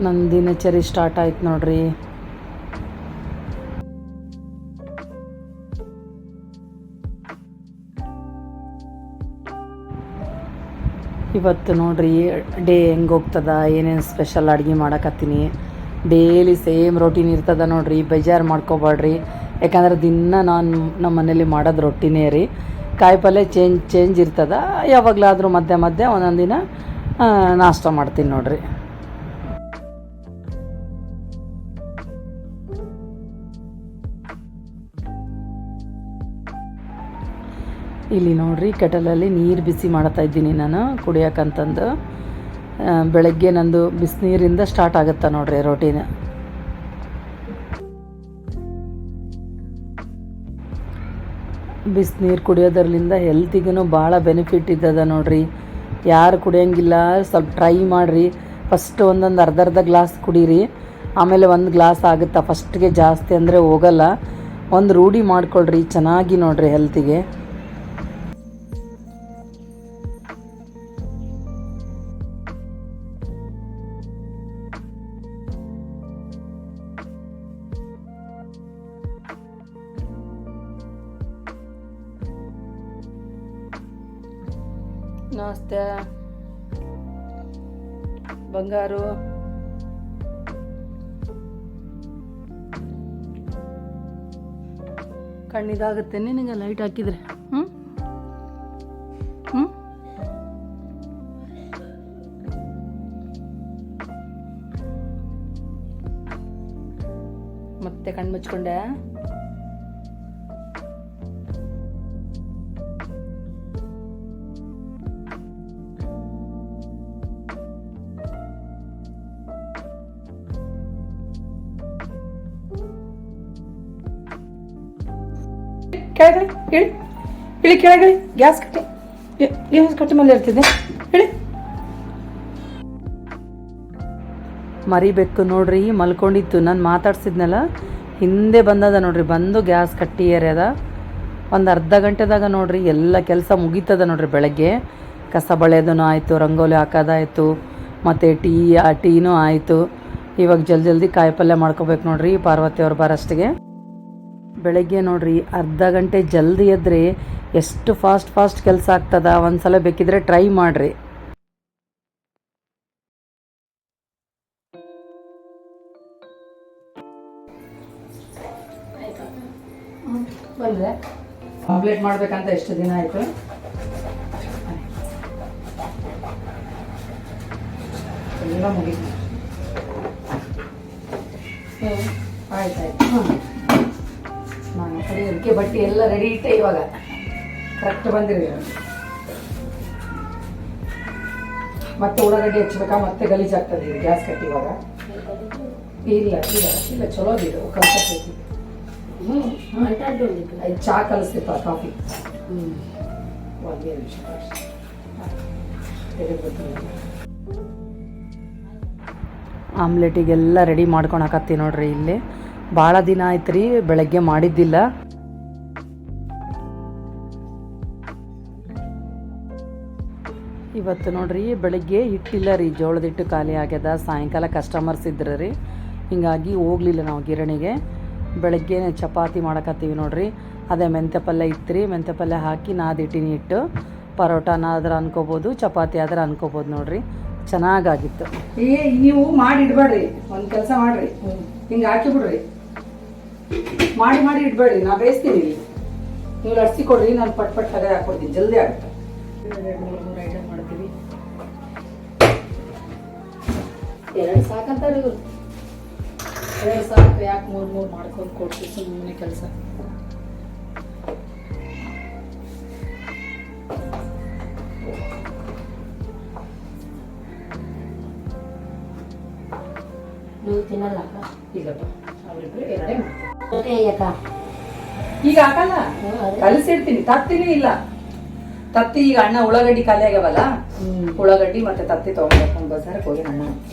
ನನ್ನ ದಿನಚರಿ ಸ್ಟಾರ್ಟ್ ಆಯ್ತು ನೋಡ್ರಿ. ಇವತ್ತು ನೋಡ್ರಿ ಡೇ ಹೆಂಗೆ ಹೋಗ್ತದ, ಏನೇನು ಸ್ಪೆಷಲ್ ಅಡುಗೆ ಮಾಡಕತ್ತೀನಿ. ಡೇಲಿ ಸೇಮ್ ರೊಟೀನ್ ಇರ್ತದ ನೋಡ್ರಿ, ಬೇಜಾರು ಮಾಡ್ಕೊಬೇಡ್ರಿ. ಯಾಕಂದ್ರೆ ದಿನ ನಾನು ನಮ್ಮ ಮನೇಲಿ ಮಾಡೋದು ರೊಟ್ಟಿನೇ ರೀ. ಕಾಯಿ ಪಲ್ಯ ಚೇಂಜ್ ಇರ್ತದ. ಯಾವಾಗಲಾದರೂ ಮಧ್ಯೆ ಒಂದೊಂದು ದಿನ ನಾಷ್ಟ ಮಾಡ್ತೀನಿ ನೋಡ್ರಿ. ಇಲ್ಲಿ ನೋಡ್ರಿ ಕೆಟಲಲ್ಲಿ ನೀರು ಬಿಸಿ ಮಾಡ್ತಾ ಇದ್ದೀನಿ ನಾನು ಕುಡಿಯೋಕ್ಕಂತಂದು. ಬೆಳಗ್ಗೆ ನಂದು ಬಿಸಿನೀರಿಂದ ಸ್ಟಾರ್ಟ್ ಆಗುತ್ತಾ ನೋಡ್ರಿ ರೋಟಿನ. ಬಿಸಿನೀರು ಕುಡಿಯೋದ್ರಲ್ಲಿಂದ ಹೆಲ್ತಿಗೂ ಭಾಳ ಬೆನಿಫಿಟ್ ಇದ್ದದ ನೋಡ್ರಿ. ಯಾರು ಕುಡಿಯೋಂಗಿಲ್ಲ ಸ್ವಲ್ಪ ಟ್ರೈ ಮಾಡಿರಿ. ಫಸ್ಟ್ ಒಂದೊಂದು ಅರ್ಧ ಗ್ಲಾಸ್ ಕುಡೀರಿ, ಆಮೇಲೆ ಒಂದು ಗ್ಲಾಸ್ ಆಗುತ್ತಾ. ಫಸ್ಟ್ಗೆ ಜಾಸ್ತಿ ಅಂದರೆ ಹೋಗಲ್ಲ. ಒಂದು ರೂಢಿ ಮಾಡ್ಕೊಳ್ರಿ, ಚೆನ್ನಾಗಿ ನೋಡ್ರಿ ಹೆಲ್ತಿಗೆ. ನಮಸ್ತೆ ಬಂಗಾರು. ಕಣ್ಣಿದಾಗುತ್ತೆ ನಿನಗೆ ಲೈಟ್ ಹಾಕಿದ್ರೆ. ಮತ್ತೆ ಕಣ್ಣು ಮುಚ್ಕೊಂಡೆ. ಕೆಳಗಡೆ ಹೇಳಿ ಹೇಳಿ, ಕೆಳಗಡೆ ಗ್ಯಾಸ್ ಕಟ್ಟಿ ಮೇಲೆ ಇರ್ತಿದ್ದೆ ಹೇಳಿ. ಮರಿಬೇಕು ನೋಡ್ರಿ, ಮಲ್ಕೊಂಡಿತ್ತು. ನಾನು ಮಾತಾಡ್ಸಿದ್ನಲ್ಲ ಹಿಂದೆ ಬಂದದ ನೋಡ್ರಿ. ಬಂದು ಗ್ಯಾಸ್ ಕಟ್ಟಿ ಏರ್ಯದ. ಒಂದು ಅರ್ಧ ಗಂಟೆದಾಗ ನೋಡ್ರಿ ಎಲ್ಲ ಕೆಲಸ ಮುಗೀತದ ನೋಡ್ರಿ. ಬೆಳಗ್ಗೆ ಕಸ ಬಳೆಯೋದೂ ಆಯಿತು, ರಂಗೋಲಿ ಹಾಕೋದಾಯಿತು, ಮತ್ತು ಟೀನೂ ಆಯಿತು. ಇವಾಗ ಜಲ್ದಿ ಕಾಯಿ ಪಲ್ಯ ಮಾಡ್ಕೋಬೇಕು ನೋಡ್ರಿ ಪಾರ್ವತಿ ಅವ್ರು ಬರೋಷ್ಟಿಗೆ. ಬೆಳಗ್ಗೆ ನೋಡ್ರಿ ಅರ್ಧ ಗಂಟೆ ಜಲ್ದಿ ಎದ್ದರೆ ಎಷ್ಟು ಫಾಸ್ಟ್ ಕೆಲಸ ಆಗ್ತದ. ಒಂದು ಸಲ ಬೇಕಿದ್ರೆ ಟ್ರೈ ಮಾಡಿರಿ. ಬಂದರೆ ಕಂಪ್ಲೀಟ್ ಮಾಡಬೇಕಂತ ಎಷ್ಟು ದಿನ ಆಯಿತು. ಎಲ್ಲ ಮುಗೀತು. ಆಯ್ತಾಯ್ತು. ನಾನು ಕಡಿಯೋದಕ್ಕೆ ಬಟ್ಟೆ ಎಲ್ಲ ರೆಡಿ ಇಟ್ಟೆ. ಇವಾಗ ಕರೆಕ್ಟ್ ಬಂದಿರಿ. ಮತ್ತೆ ಉಳ್ಳಾಗಡ್ಡಿ ಹಚ್ಬೇಕಾ, ಮತ್ತೆ ಗಲೀಜಾಗ್ತದೆ ಇದು ಗ್ಯಾಸ್ ಕಟ್ಟಿವಾಗ. ಇಲ್ಲ ಚಲೋದಿದು ಕಲ್ಸೈತಿ. ಚಹಾ ಕಲಿಸ್ತಿಪ್ಪ, ಕಾಫಿ. ಒಂದೇ ನಿಮಿಷ ಆಮ್ಲೆಟಿಗೆಲ್ಲ ರೆಡಿ ಮಾಡ್ಕೊಳಕತ್ತಿ ನೋಡ್ರಿ. ಇಲ್ಲಿ ಭಾಳ ದಿನ ಆಯ್ತು ರೀ ಬೆಳಗ್ಗೆ ಮಾಡಿದ್ದಿಲ್ಲ. ಇವತ್ತು ನೋಡ್ರಿ ಬೆಳಗ್ಗೆ ಹಿಟ್ಟಿಲ್ಲ ರೀ, ಜೋಳದ ಹಿಟ್ಟು ಖಾಲಿ ಆಗ್ಯದ. ಸಾಯಂಕಾಲ ಕಸ್ಟಮರ್ಸ್ ಇದ್ರು ರೀ, ಹಿಂಗಾಗಿ ಹೋಗಲಿಲ್ಲ ನಾವು ಗಿರಣಿಗೆ. ಬೆಳಗ್ಗೆ ಚಪಾತಿ ಮಾಡಕತ್ತೀವಿ ನೋಡ್ರಿ. ಅದೇ ಮೆಂತ್ಯ ಪಲ್ಯ ಇತ್ತು ರೀ, ಮೆಂತ್ಯ ಪಲ್ಯ ಹಾಕಿ ನಾದಿಟ್ಟಿನಿ ಹಿಟ್ಟು. ಪರೋಟಾನಾದ್ರೆ ಅನ್ಕೋಬೋದು, ಚಪಾತಿ ಆದ್ರೆ ಅನ್ಕೋಬೋದು ನೋಡ್ರಿ. ಚೆನ್ನಾಗಾಗಿತ್ತು. ನೀವು ಮಾಡಿ ಇಡ್ಬೇಡ್ರಿ, ಒಂದು ಕೆಲಸ ಮಾಡಿರಿ, ಹಿಂಗೆ ಹಾಕಿ ಬಿಡ್ರಿ. ಮಾಡಿ ಇಡ್ಬೇಡ್ರಿ, ನಾ ಬೇಯಿಸ್ತೀನಿ. ನೀವು ಲಡ್ಸಿ ಕೊಡ್ರಿ, ನಾನು ಪಟ್ ಹಾಗೆ ಹಾಕ್ಕೊಡ್ತೀನಿ, ಜಲ್ದಿ ಆಗುತ್ತೆ. 2-3 ಐಟಮ್ ಮಾಡ್ತೀವಿ. 2 ಸಾಕಂತಾರೆ ಇವರು. 2 ಸಾಕು, ಯಾಕೆ 3 ಮಾಡ್ಕೊಂಡು ಕೊಡ್ತೀವಿ ಸುಮ್ಮನೆ ಕೆಲಸ. ನೀವು ತಿನ್ನಲ್ಲ? ಇಲ್ಲಪ್ಪ, ಅವರಿಬ್ರು 2 ಮಾಡ್ತೀವಿ. ಈಗ ಹಾಕಲ್ಲ, ಕಲಿಸಿಡ್ತೀನಿ. ತತ್ತಿನೇ ಇಲ್ಲ. ತತ್ತಿ ಈಗ ಅಣ್ಣ ಉಳ್ಳಾಗಡ್ಡಿ ಖಾಲಿ ಆಗ್ಯಾವಲ್ಲ, ಉಳ್ಳಾಗಡ್ಡಿ ಮತ್ತೆ ತತ್ತಿ ತಗೊಂಡ್ಬೇಕು ಬಜಾರಕ್ಕೆ ಹೋಗಿ. ಅಣ್ಣ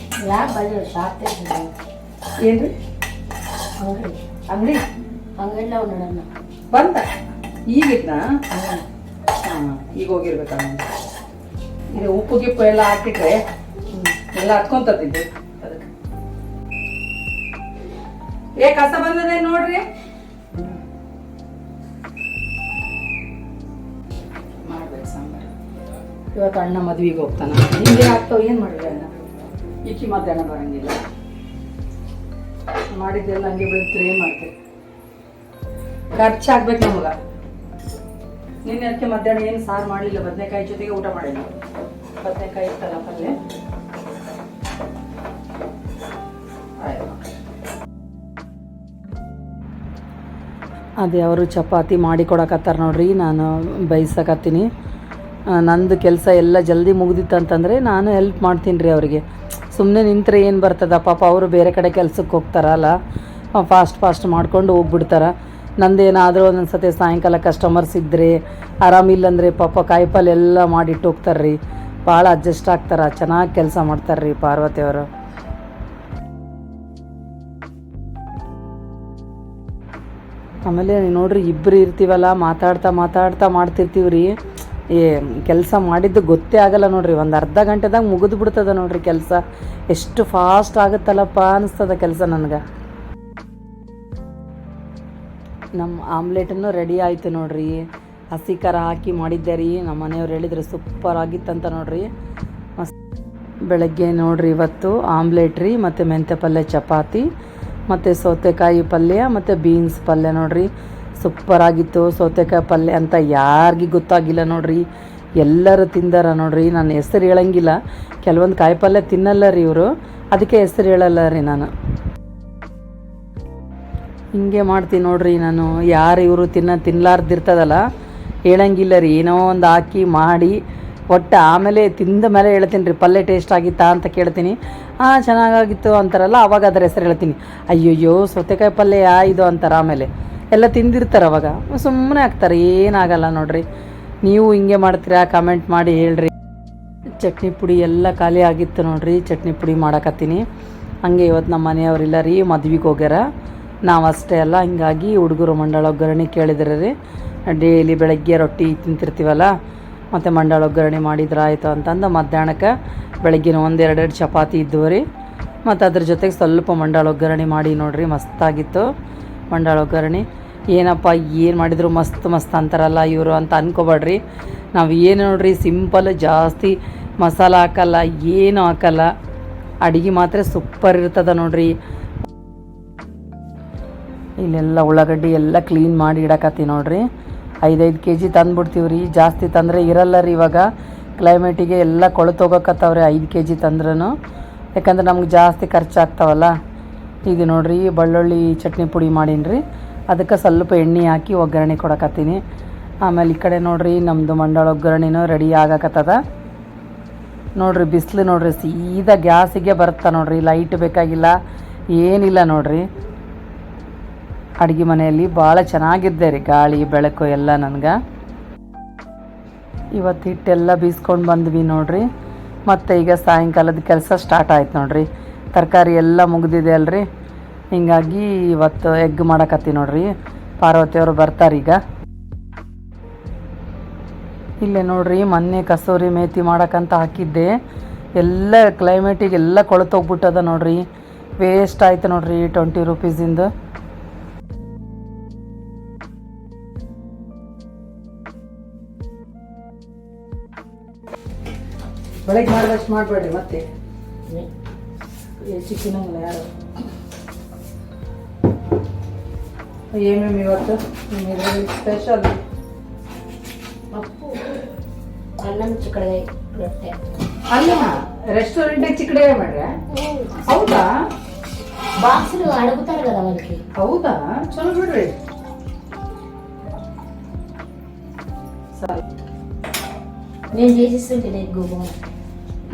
ಯಾಕೆ ಬಂದಿಲ್ಲ? ಶಾಪ್ ಏನ್ರಿ? ಅಂಗಡಿ ನಾವು ನೋಡೋಣ ಬಂದ. ಈಗಿದ್ನಾ? ಈಗ ಹೋಗಿರ್ಬೇಕಣ್ಣ. ಇದು ಉಪ್ಪು ಗಿಪ್ಪು ಎಲ್ಲ ಹಾಕಿಟ್ರೆ ಎಲ್ಲ ಹತ್ಕೊಂತದ್ದು ಅದಕ್ಕೆ. ಏ ಕಸ ಬಂದದೆ ನೋಡ್ರಿ. ಮಾಡ್ಬೇಕು ಸಾಂಬಾರು. ಇವತ್ತು ಅಣ್ಣ ಮದ್ವಿಗೆ ಹೋಗ್ತಾನ. ನಿಮ್ಗೆ ಆಗ್ತಾವ ಏನ್ ಮಾಡ್ರಿ ಅಣ್ಣ? ಈಕಿ ಮಧ್ಯಾಹ್ನ ಬರಂಗಿಲ್ಲ. ಮಾಡಿದ್ದೆಲ್ಲ ಹಂಗೆ ಬೆಳಿತೀರಿ, ಏನ್ ಮಾಡ್ತೀರಿ? ಖರ್ಚಾಗ್ಬೇಕು ನಮಗ. ನಿನ್ನೆ ಅದಕ್ಕೆ ಮಧ್ಯಾಹ್ನ ಏನು ಸಾರು ಮಾಡಲಿಲ್ಲ, ಬದನೆಕಾಯಿ ಜೊತೆಗೆ ಊಟ ಮಾಡಿಲ್ಲ. ಬದನೆಕಾಯಿ ಇತ್ತಲ್ಲ ಪಲ್ಯ. ಅದೇ ಅವರು ಚಪಾತಿ ಮಾಡಿ ಕೊಡಕತ್ತಾರ ನೋಡ್ರಿ, ನಾನು ಬೈಸಕತ್ತೀನಿ. ನಂದು ಕೆಲಸ ಎಲ್ಲ ಜಲ್ದಿ ಮುಗ್ದಿತ್ತಂತಂದರೆ ನಾನು ಹೆಲ್ಪ್ ಮಾಡ್ತೀನಿ ರೀ ಅವರಿಗೆ. ಸುಮ್ಮನೆ ನಿಂತರೆ ಏನು ಬರ್ತದ ಪಾಪ, ಅವರು ಬೇರೆ ಕಡೆ ಕೆಲ್ಸಕ್ಕೆ ಹೋಗ್ತಾರಲ್ಲ, ಫಾಸ್ಟ್ ಮಾಡ್ಕೊಂಡು ಹೋಗ್ಬಿಡ್ತಾರೆ. ನಂದೇನಾದರೂ ಒಂದೊಂದು ಸತಿ ಸಾಯಂಕಾಲ ಕಸ್ಟಮರ್ಸ್ ಇದ್ದರೆ ಆರಾಮಿಲ್ಲಂದರೆ ಪಾಪ ಕಾಯಿಪಲ್ಯ ಎಲ್ಲ ಮಾಡಿಟ್ಟು ಹೋಗ್ತಾರೆ ರೀ. ಭಾಳ ಅಡ್ಜಸ್ಟ್ ಆಗ್ತಾರೆ, ಚೆನ್ನಾಗಿ ಕೆಲಸ ಮಾಡ್ತಾರೆ ರೀ ಪಾರ್ವತಿ ಅವರು. ಆಮೇಲೆ ನೋಡ್ರಿ, ಇಬ್ಬರು ಇರ್ತೀವಲ್ಲ, ಮಾತಾಡ್ತಾ ಮಾಡ್ತಿರ್ತೀವಿ ರೀ. ಕೆಲಸ ಮಾಡಿದ್ದು ಗೊತ್ತೇ ಆಗಲ್ಲ ನೋಡ್ರಿ. ಒಂದು ಅರ್ಧ ಗಂಟೆದಾಗ ಮುಗಿದು ಬಿಡ್ತದ ನೋಡ್ರಿ ಕೆಲಸ. ಎಷ್ಟು ಫಾಸ್ಟ್ ಆಗುತ್ತಲ್ಲಪ್ಪ ಅನಿಸ್ತದ ಕೆಲಸ ನನಗೆ. ನಮ್ಮ ಆಮ್ಲೆಟನ್ನು ರೆಡಿ ಆಯಿತು ನೋಡ್ರಿ. ಹಸಿ ಖಾರ ಹಾಕಿ ಮಾಡಿದ್ದೆ ರೀ. ನಮ್ಮ ಮನೆಯವ್ರು ಹೇಳಿದ್ರು ಸೂಪರ್ ಆಗಿತ್ತಂತ ನೋಡ್ರಿ. ಮಸ್ತ್. ಬೆಳಗ್ಗೆ ನೋಡ್ರಿ ಇವತ್ತು ಆಮ್ಲೆಟ್ ರೀ, ಮತ್ತು ಮೆಂತ್ಯ ಪಲ್ಯ, ಚಪಾತಿ, ಮತ್ತು ಸೌತೆಕಾಯಿ ಪಲ್ಯ, ಮತ್ತು ಬೀನ್ಸ್ ಪಲ್ಯ ನೋಡ್ರಿ. ಸೂಪರ್ ಆಗಿತ್ತು. ಸೌತೆಕಾಯಿ ಪಲ್ಯ ಅಂತ ಯಾರಿಗೂ ಗೊತ್ತಾಗಿಲ್ಲ ನೋಡ್ರಿ, ಎಲ್ಲರೂ ತಿಂದಾರ ನೋಡ್ರಿ. ನಾನು ಹೆಸರು ಹೇಳಂಗಿಲ್ಲ, ಕೆಲವೊಂದು ಕಾಯಿ ಪಲ್ಯ ತಿನ್ನಲ್ಲ ರೀ ಇವರು, ಅದಕ್ಕೆ ಹೆಸರು ಹೇಳಲ್ಲ ರೀ ನಾನು. ಹಿಂಗೆ ಮಾಡ್ತೀನಿ ನೋಡ್ರಿ ನಾನು. ಯಾರು ಇವರು ತಿನ್ನಲಾರ್ದಿರ್ತದಲ್ಲ, ಹೇಳಂಗಿಲ್ಲ ರೀ. ಏನೋ ಒಂದು ಹಾಕಿ ಮಾಡಿ ಒಟ್ಟು ಆಮೇಲೆ ತಿಂದ ಮೇಲೆ ಹೇಳ್ತೀನಿ ರೀ, ಪಲ್ಯ ಟೇಸ್ಟ್ ಆಗಿತ್ತಾ ಅಂತ ಕೇಳ್ತೀನಿ. ಚೆನ್ನಾಗಾಗಿತ್ತು ಅಂತಾರಲ್ಲ, ಅವಾಗ ಅದರ ಹೆಸರು ಹೇಳ್ತೀನಿ. ಅಯ್ಯೋಯ್ಯೋ ಸೌತೆಕಾಯಿ ಪಲ್ಯ ಇದು ಅಂತಾರೆ. ಆಮೇಲೆ ಎಲ್ಲ ತಿಂದಿರ್ತಾರೆ, ಅವಾಗ ಸುಮ್ಮನೆ ಆಗ್ತಾರೆ, ಏನಾಗಲ್ಲ ನೋಡ್ರಿ. ನೀವು ಹಿಂಗೆ ಮಾಡ್ತೀರಾ? ಕಮೆಂಟ್ ಮಾಡಿ ಹೇಳ್ರಿ. ಚಟ್ನಿ ಪುಡಿ ಎಲ್ಲ ಖಾಲಿ ಆಗಿತ್ತು ನೋಡ್ರಿ, ಚಟ್ನಿ ಪುಡಿ ಮಾಡಕತ್ತೀನಿ. ಹಂಗೆ ಇವತ್ತು ನಮ್ಮ ಮನೆಯವರಿಲ್ಲ ರೀ, ಮದ್ವಿಗೆ ಹೋಗ್ಯಾರ. ನಾವು ಅಷ್ಟೇ ಅಲ್ಲ, ಹಿಂಗಾಗಿ ಹುಡುಗರು ಮಂಡಾಳ ಒಗ್ಗರಣೆ ಕೇಳಿದ್ರೆ ರೀ. ಡೈಲಿ ಬೆಳಗ್ಗೆ ರೊಟ್ಟಿ ತಿಂತಿರ್ತೀವಲ್ಲ, ಮತ್ತು ಮಂಡಾಳ ಒಗ್ಗರಣೆ ಮಾಡಿದ್ರೆ ಆಯಿತು ಅಂತಂದು ಮಧ್ಯಾಹ್ನಕ್ಕೆ ಬೆಳಗ್ಗಿನ ಒಂದೆರಡು ಚಪಾತಿ ಇದ್ದವು ರೀ. ಮತ್ತು ಅದ್ರ ಜೊತೆಗೆ ಸ್ವಲ್ಪ ಮಂಡಾಳ ಒಗ್ಗರಣೆ ಮಾಡಿ ನೋಡ್ರಿ, ಮಸ್ತಾಗಿತ್ತು ಮಂಡಾಳ ಒಗ್ಗರಣೆ. ಏನಪ್ಪ ಏನು ಮಾಡಿದ್ರು ಮಸ್ತ್ ಅಂತಾರಲ್ಲ ಇವರು ಅಂತ ಅಂದ್ಕೊಬೇಡ್ರಿ. ನಾವು ಏನು ನೋಡ್ರಿ, ಸಿಂಪಲ್, ಜಾಸ್ತಿ ಮಸಾಲ ಹಾಕಲ್ಲ, ಏನು ಹಾಕಲ್ಲ. ಅಡುಗೆ ಮಾತ್ರ ಸೂಪರ್ ಇರ್ತದ ನೋಡ್ರಿ. ಇಲ್ಲೆಲ್ಲ ಉಳ್ಳಾಗಡ್ಡಿ ಎಲ್ಲ ಕ್ಲೀನ್ ಮಾಡಿ ಇಡಕತ್ತಿ ನೋಡ್ರಿ. 5 kg ತಂದುಬಿಡ್ತೀವಿ ರೀ. ಜಾಸ್ತಿ ತಂದರೆ ಇರಲ್ಲ ರೀ. ಇವಾಗ ಕ್ಲೈಮೇಟಿಗೆ ಎಲ್ಲ ಕೊಳತೋಗಕತ್ತವ್ರೆ 5 kg ತಂದ್ರೂ, ಯಾಕಂದ್ರೆ ನಮ್ಗೆ ಜಾಸ್ತಿ ಖರ್ಚಾಗ್ತಾವಲ್ಲ. ಈಗ ನೋಡ್ರಿ, ಬೆಳ್ಳುಳ್ಳಿ ಚಟ್ನಿ ಪುಡಿ ಮಾಡೀನಿ ರೀ, ಅದಕ್ಕೆ ಸ್ವಲ್ಪ ಎಣ್ಣೆ ಹಾಕಿ ಒಗ್ಗರಣೆ ಕೊಡಕತ್ತೀನಿ. ಆಮೇಲೆ ಈ ಕಡೆ ನೋಡ್ರಿ, ನಮ್ಮದು ಮಂಡಾಳ ಒಗ್ಗರಣೆನೂ ರೆಡಿ ಆಗಕತ್ತದ ನೋಡ್ರಿ. ಬಿಸಿಲು ನೋಡ್ರಿ, ಸೀದಾ ಗ್ಯಾಸಿಗೆ ಬರುತ್ತಾ ನೋಡ್ರಿ, ಲೈಟ್ ಬೇಕಾಗಿಲ್ಲ, ಏನಿಲ್ಲ ನೋಡ್ರಿ. ಅಡುಗೆ ಮನೆಯಲ್ಲಿ ಭಾಳ ಚೆನ್ನಾಗಿದ್ದೆ ರೀ, ಗಾಳಿ ಬೆಳಕು ಎಲ್ಲ ನನಗೆ. ಇವತ್ತು ಹಿಟ್ಟೆಲ್ಲ ಬೀಸ್ಕೊಂಡು ಬಂದ್ವಿ ನೋಡ್ರಿ. ಮತ್ತು ಈಗ ಸಾಯಂಕಾಲದ ಕೆಲಸ ಸ್ಟಾರ್ಟ್ ಆಯ್ತು ನೋಡ್ರಿ. ತರಕಾರಿ ಎಲ್ಲ ಮುಗಿದಿದೆ ಅಲ್ರಿ, ಹಿಂಗಾಗಿ ಇವತ್ತು ಎಗ್ ಮಾಡಕತ್ತಿ ನೋಡ್ರಿ. ಪಾರ್ವತಿಯವರು ಬರ್ತಾರೀಗ. ಇಲ್ಲೇ ನೋಡ್ರಿ, ಮೊನ್ನೆ ಕಸೂರಿ ಮೇಥಿ ಮಾಡಕ್ಕಂತ ಹಾಕಿದ್ದೆ, ಎಲ್ಲ ಕ್ಲೈಮೇಟಿಗೆ ಎಲ್ಲ ಕೊಳತೋಗ್ಬಿಟ್ಟದ ನೋಡ್ರಿ. ವೇಸ್ಟ್ ಆಯ್ತು ನೋಡ್ರಿ 20 ರೂಪೀಸಿಂದು. ಬೆಳಗ್ಗೆ ಮಾಡಿದಷ್ಟು ಮಾಡಬೇಡ್ರಿ, ಮತ್ತೆ ಚಿಕ್ಕನಂಗಿಲ್ಲ ಯಾರು. ಏನೇನು ಇವತ್ತು ಸ್ಪೆಷಲ್? ಪಪ್ಪು, ಅನ್ನ, ಚಿಕ್ಕಡೆ ರೊಟ್ಟೆ. ಅಲ್ಲ, ರೆಸ್ಟೋರೆಂಟಿಗೆ ಚಿಕ್ಕಡೆ ಮಾಡ್ರೆ? ಹೌದಾ? ಬಾಕ್ಸ್ ಅಡಗುತ್ತಾರೆ కదా వాళ్ళకి. ಹೌದಾ? ಚಲೋ ಬಿಡ್ರಿ. ಸರಿ, నేను చేసిస్తుంటే గోబా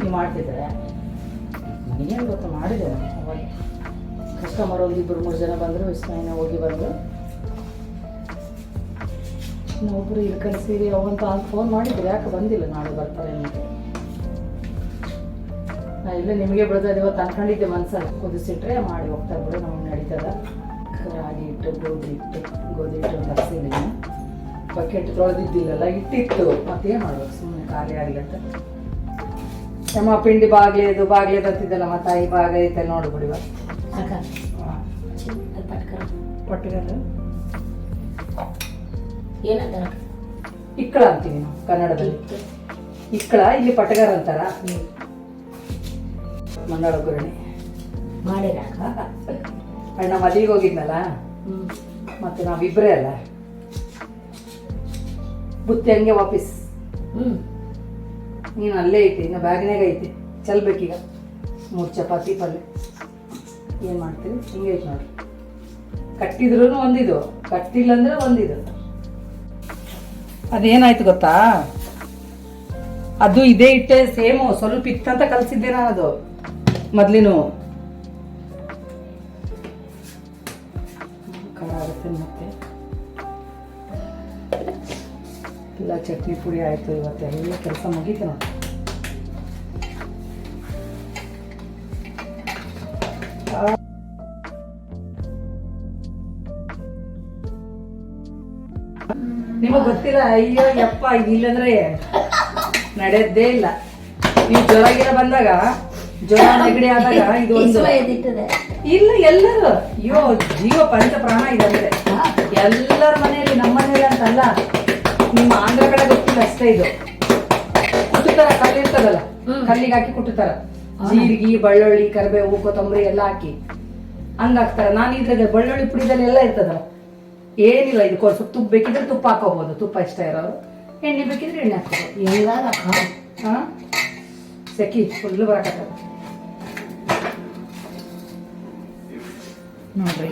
ನೀವು ಮಾಡ್ತಿದ್ರೆ ನನಗೇನು ಗೊತ್ತು, ಮಾಡಿದೆ ಅವಾಗ. ಕಸ್ಟಮರ್ ಹೋಗಿ 2-3 ಜನ ಬಂದರು, ವಿಸ್ಮಯನ ಹೋಗಿ ಬಂದರು. ಇನ್ನೊಬ್ಬರು ಇಲ್ಲಿ ಕಳಿಸಿರಿ ಅವಂತ ಫೋನ್ ಮಾಡಿದ್ರು, ಯಾಕೆ ಬಂದಿಲ್ಲ, ನಾಳೆ ಬರ್ತಾರೆ ಅಂತ. ನಾ ಇಲ್ಲೇ ನಿಮಗೆ ಬಿಡೋದು ಇವತ್ತು ಅನ್ಕೊಂಡಿದ್ದೆ ಮನ್ಸಲ್ಲಿ, ಕುದಿಸಿಟ್ರೆ ಮಾಡಿ ಹೋಗ್ತಾರೆ ಬಿಡು, ನಮಗೆ ನಡೀತದ. ರಾಗಿ ಹಿಟ್ಟು, ಗೋಧಿ ಹಿಟ್ಟು ತರಿಸಿದ್ದೀನಿ. ಬಕೆಟ್ ತೊಳೆದಿದ್ದಿಲ್ಲಲ್ಲ, ಇಟ್ಟಿತ್ತು, ಮತ್ತೇನು ಮಾಡ್ಬೇಕು, ಸುಮ್ಮನೆ ಖಾಲಿ ಆಗ್ಲತ್ತ. ನಮ್ಮ ಪಿಂಡಿ ಬಾಗ್ಲೇದು ಅಂತಿದ್ದಲ್ಲ, ಮತ್ತೆ ತಾಯಿ ಭಾಗ ಐತೆ ನೋಡ್ಬಿಡಿ. ಅಕ್ಕ ಅಕ್ಕ ಪಟ್ಟಗಾರ ಏನಂತಾರ ಇಕ್ಕಳ ಅಂತೀವಿ ನಾವು ಕನ್ನಡದಲ್ಲಿ. ಇಕ್ಕಳ, ಇಲ್ಲಿ ಪಟ್ಟಗಾರ ಅಂತಾರ. ಮಂಡಾಳ ಒಗ್ಗರಣೆ ಮಾಡಿರ ಅಣ್ಣ ಮದುವೆಗೆ ಹೋಗಿದ್ನಲ್ಲ, ಮತ್ತೆ ನಾವಿಬ್ಬರೇ ಅಲ್ಲ, ಬುತ್ತಿ ಹಂಗೆ ವಾಪಸ್. ನೀನು ಅಲ್ಲೇ ಐತಿ, ಇನ್ನು ಬ್ಯಾಗ್ನಾಗ ಐತಿ, ಚಲ್ಬೇಕೀಗ. 3 ಚಪಾತಿ ಪಲ್ಯ. ಏನು ಮಾಡ್ತೀವಿ? ಹಿಂಗೆ ಐತಿ ನೋಡ್ರಿ. ಕಟ್ಟಿದ್ರು ಒಂದಿದು, ಕಟ್ಟಿಲ್ಲ ಅಂದ್ರೆ ಒಂದಿದು. ಅದೇನಾಯ್ತು ಗೊತ್ತಾ, ಅದು ಇದೇ ಇಟ್ಟೆ ಸೇಮು, ಸ್ವಲ್ಪ ಇತ್ತಂತ ಕಲಿಸಿದ್ದೆ ನಾನು ಅದು ಮೊದ್ಲಿನು. ಖಾರ ಆಗುತ್ತೆ. ಮತ್ತೆ ಎಲ್ಲ ಚಟ್ನಿ ಪುಡಿ ಆಯ್ತು. ಇವತ್ತೆಲ್ಲ ಕೆಲಸ ಮುಗೀತು ನೋಡಿ. ನಿಮಗ್ ಗೊತ್ತಿಲ್ಲ, ಅಯ್ಯೋ ಯಪ್ಪ, ಇಲ್ಲಂದ್ರೆ ನಡೆಯದ್ದೇ ಇಲ್ಲ. ನೀವು ಜ್ವರ ಗಿರ ಬಂದಾಗ, ಜ್ವರ ನೆಗಡಿ ಆದಾಗ ಇದು ಒಂದು ಇಲ್ಲ. ಎಲ್ಲರೂ ಅಯ್ಯೋ ಜೀವ ಪಂಚ ಪ್ರಾಣ ಇದಂದ್ರೆ ಎಲ್ಲರ ಮನೆಯಲ್ಲಿ, ನಮ್ಮ ಮನೆಯಲ್ಲಿ ಅಂತಲ್ಲ, ನಿಮ್ಮ ಆಂಧ್ರ ಕಡೆ ಗೊತ್ತಿಲ್ಲ ಅಷ್ಟೇ. ಇದು ಕುಟ್ಟುತ್ತಾರ, ಕಲ್ಲಿರ್ತದಲ್ಲ, ಕಲ್ಲಿಗೆ ಹಾಕಿ ಕುಟ್ಟುತ್ತಾರ. ಜೀರಿಗೆ, ಬೆಳ್ಳುಳ್ಳಿ, ಕರಿಬೇವು, ಕೊತ್ತಂಬರಿ ಎಲ್ಲ ಹಾಕಿ ಹಂಗಾಕ್ತಾರ. ನಾನು ಇದ್ರಾಗ ಬೆಳ್ಳುಳ್ಳಿ ಪುಡಿದಲ್ಲಿ ಎಲ್ಲ ಇರ್ತದಲ್ಲ, ಏನಿಲ್ಲ. ಇದಕ್ಕೆ ಸ್ವಲ್ಪ ತುಪ್ಪ ಬೇಕಿದ್ರೆ ತುಪ್ಪ ಹಾಕೋಬಹುದು, ತುಪ್ಪ ಇಷ್ಟ ಇರೋರು. ಎಣ್ಣೆ ಬೇಕಿದ್ರೆ ಎಣ್ಣೆ ಹಾಕೋಬಹುದು. ಹಾ, ಸೆಕಿ ಫುಲ್ ಬರಕತ್ತ ನೋಡ್ರಿ.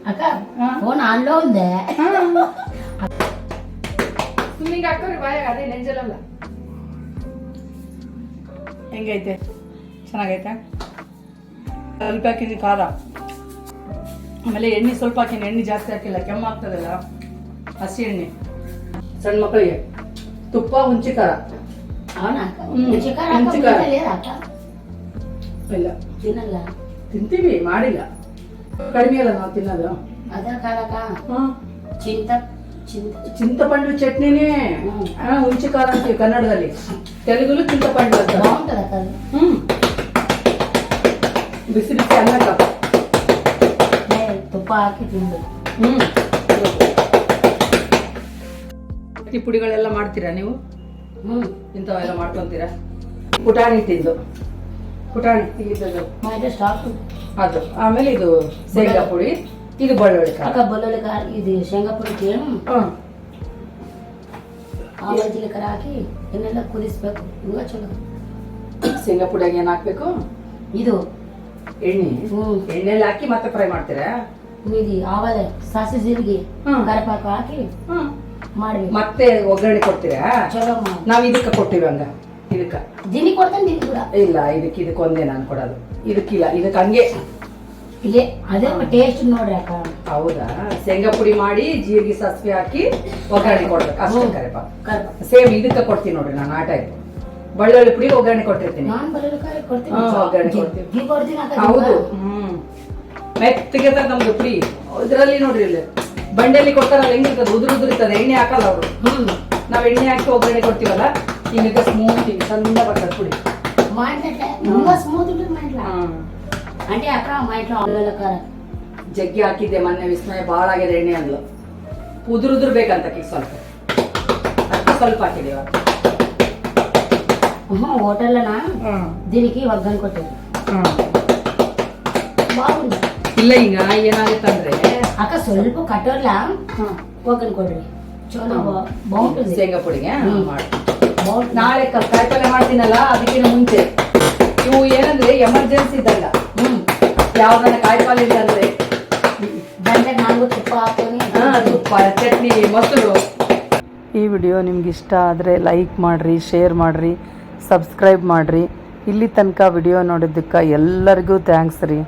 ಅಕ್ಕ ಫೋನ್ ಆನ್ಲೋ ಒಂದೇ ಸುಮ್ಮಿಂಗ್ ಹಾಕೋರಿ ಬಾಯಾಗ, ಅದೇ ನೆಂಜಲಲ್ಲ. ಹೆಂಗೈತೆ? ಚೆನ್ನಾಗೈತೆ. ಸ್ವಲ್ಪ ಹಾಕಿನಿ ಖಾರ, ಆಮೇಲೆ ಎಣ್ಣೆ ಸ್ವಲ್ಪ ಹಾಕಿನಿ. ಎಣ್ಣೆ ಜಾಸ್ತಿ ಹಾಕಿಲ್ಲ, ಕೆಮ್ಮ ಆಗ್ತದಲ್ಲ, ಹಸಿ ಎಣ್ಣೆ. ಸಣ್ಣ ಮಕ್ಕಳಿಗೆ ತುಪ್ಪ, ಹುಂಚಿ ಖಾರ. ಇಲ್ಲ ತಿನ್ನಲ್ಲ, ತಿಂತೀವಿ, ಮಾಡಿಲ್ಲ. ಕಡಿಮೆ ಅಲ್ಲ ನಾವು ತಿನ್ನೋದು. ಅದರ ಕಾಲಕ್ಕ ಚಿಂತಪಂಡು ಚಟ್ನಿನೇ ಹುಂಚಿ ಖಾರ ಅಂತೀವಿ ಕನ್ನಡದಲ್ಲಿ. ತೆಲುಗುಲು ಚಿಂತಪಂಡು ಅಂತ. ಬಿಸಿ ಬಿಸಿ ಅನ್ನ ತುಪ್ಪ ಹಾಕಿ ತಿಂದು. ಚಟ್ನಿ ಪುಡಿಗಳೆಲ್ಲ ಮಾಡ್ತೀರಾ ನೀವು? ಇಂಥವೆಲ್ಲ ಮಾಡ್ಕೊಂತೀರಾ? ಪುಟಾಣಿ ತಿಂದು, ಪುಟಾಣಿ ಇಲ್ಲಿದ್ದು ಸ್ಟಾಕ್ ಅದು. ಆಮೇಲೆ ಇದು ಶೇಂಗಾ ಪುಡಿ, ಇದು ಬೆಳ್ಳುಳ್ಳಿ ಖಾರ. ಬೆಳ್ಳುಳ್ಳಿ ಖಾರ, ಇದು ಶೇಂಗಾ ಪುಡಿ ಆಮೇಲೆ ಜೀಲಕರ ಹಾಕಿ ಇದನ್ನೆಲ್ಲ ಕುದಿಸ್ಬೇಕು. ಇವಾಗ ಚಲೋ. ಶೇಂಗಾ ಪುಡಿಯಾಗ ಏನ್ ಹಾಕ್ಬೇಕು? ಇದು ಎಣ್ಣೆ. ಎಣ್ಣೆಲ್ಲಿ ಹಾಕಿ ಮತ್ತೆ ಫ್ರೈ ಮಾಡ್ತೀರಾ? ಇದು ಆವಾಲೆ ಸಾಸಿ ಜೀರಿಗೆ ಕರಿಪಾಕು ಹಾಕಿ ಮಾಡ್ಬೇಕು. ಮತ್ತೆ ಒಗ್ಗರಣೆ ಕೊಡ್ತೀರಾ? ಚಲೋ. ನಾವ್ ಇದಕ್ಕ ಕೊಟ್ಟಿವಿ ಹಂಗ. ಇದಕ್ಕ ದಿನಿ ಕೊಡ್ತೇನೆ, ದಿನಿ ಕೂಡ ಇಲ್ಲ. ಇದಕ್ಕೆ ಒಂದೇ ನಾನು ಕೊಡೋದು, ಇದಕ್ಕಿಲ್ಲ. ಇದಕ್ಕೆ ಹಂಗೆ ಇಲ್ಲೇ ಅದೇ ಟೇಸ್ಟ್ ನೋಡ್ರಿ ಅಕ್ಕ. ಹೌದಾ? ಶೇಂಗಾ ಪುಡಿ ಮಾಡಿ ಜೀರಿಗೆ ಸಾಸಿವೆ ಹಾಕಿ ಒಗ್ಗರಣೆ ಕೊಡ್ಬೇಕು ಅಷ್ಟೇ. ಕರಿಪಾಕು ಸೇಮ್ ಇದಕ್ಕ ಕೊಡ್ತೀನಿ ನೋಡ್ರಿ ನಾನು. ಆ ಟೈಪ್ ಬೆಳ್ಳುಳ್ಳಿ ಪುಡಿ ಒಗ್ಗರಣೆ ಕೊಟ್ಟಿರ್ತೀನಿ. ನಾನು ಬೆಳ್ಳುಳ್ಳಿ ಖಾರ ಕೊಡ್ತೀನಿ, ಒಗ್ಗರಣೆ ಕೊಡ್ತೀನಿ. ಕೊಡ್ತೀನಿ. ಹೌದು. ಮೆತ್ತಗೆ ನಮ್ದು ಪುಡಿ. ಇದ್ರಲ್ಲಿ ನೋಡ್ರಿ, ಇಲ್ಲಿ ಬಂಡೆಯಲ್ಲಿ ಕೊಡ್ತಾರಲ್ಲ, ಹೆಂಗಿರ್ತದೆ, ಉದುರಿರ್ತದೆ. ಎಣ್ಣೆ ಹಾಕಲ್ಲ ಅವರು. ನಾವ್ ಎಣ್ಣೆ ಹಾಕಿ ಒಗ್ಗರಣೆ ಕೊಡ್ತೀವಲ್ಲ, ಈಗ ಸ್ಮೂತ್ ಚಂದ ಬರ್ತದೆ ಪುಡಿ. అంటే అక్క మా ఇంట్లో ఆలుగడ్డ ಜಗ್ಗಿ ಹಾಕಿದ್ದೆ ಮೊನ್ನೆ. ವಿಸ್ಮಯ ಭಾಳ ಆಗಿದೆ ಎಣ್ಣೆ ಅಂದ್ಲು. ಉದುರು ಬೇಕಂತ ಸ್ವಲ್ಪ ಅದಕ್ಕೆ ಸ್ವಲ್ಪ ಹಾಕಿದೀವ. హోటల్లోనా దీనికి వగ్గని కొట్టేది బాగుంది. ಇಲ್ಲ ಈಗ ಏನಾಗುತ್ತಂದ್ರೆ ಅಕ್ಕ ಸ್ವಲ್ಪ ಕಟ್ಟೋರ್ಲ ಒಗ್ಗನ್ ಕೊಡ್ರಿ, ಚಲೋ ಬಾಗುಂటుంది. ಶೇಂಗಾ ಪುಡಿಗೆ ಮಾಡಿ. ನಾಳೆ ಕಾಯಿಪಲ್ಯ ಮಾಡ್ತೀನಲ್ಲ, ಅದಕ್ಕಿಂತ ಮುಂಚೆ ಇವು ಏನಂದ್ರೆ ಎಮರ್ಜೆನ್ಸಿ ಇದ್ದಾಗ ಯಾವ್ದನ್ನ ಕಾಯಿಪಲ್ಯ ಇಲ್ಲ ಅಂದ್ರೆ ಬಂದಾಗ ನಾನು ತುಪ್ಪ ಹಾಕೋನಿ, ತುಪ್ಪ, ಚಟ್ನಿ, ಮೊಸರು. ಈ ವಿಡಿಯೋ ನಿಮ್ಗೆ ಇಷ್ಟ ಆದರೆ ಲೈಕ್ ಮಾಡಿರಿ, ಶೇರ್ ಮಾಡಿರಿ, ಸಬ್ಸ್ಕ್ರೈಬ್ ಮಾಡಿರಿ. ಇಲ್ಲಿ ತನಕ ವಿಡಿಯೋ ನೋಡಿದ್ದಕ್ಕೆ ಎಲ್ಲರಿಗೂ ಥ್ಯಾಂಕ್ಸ್ ರೀ.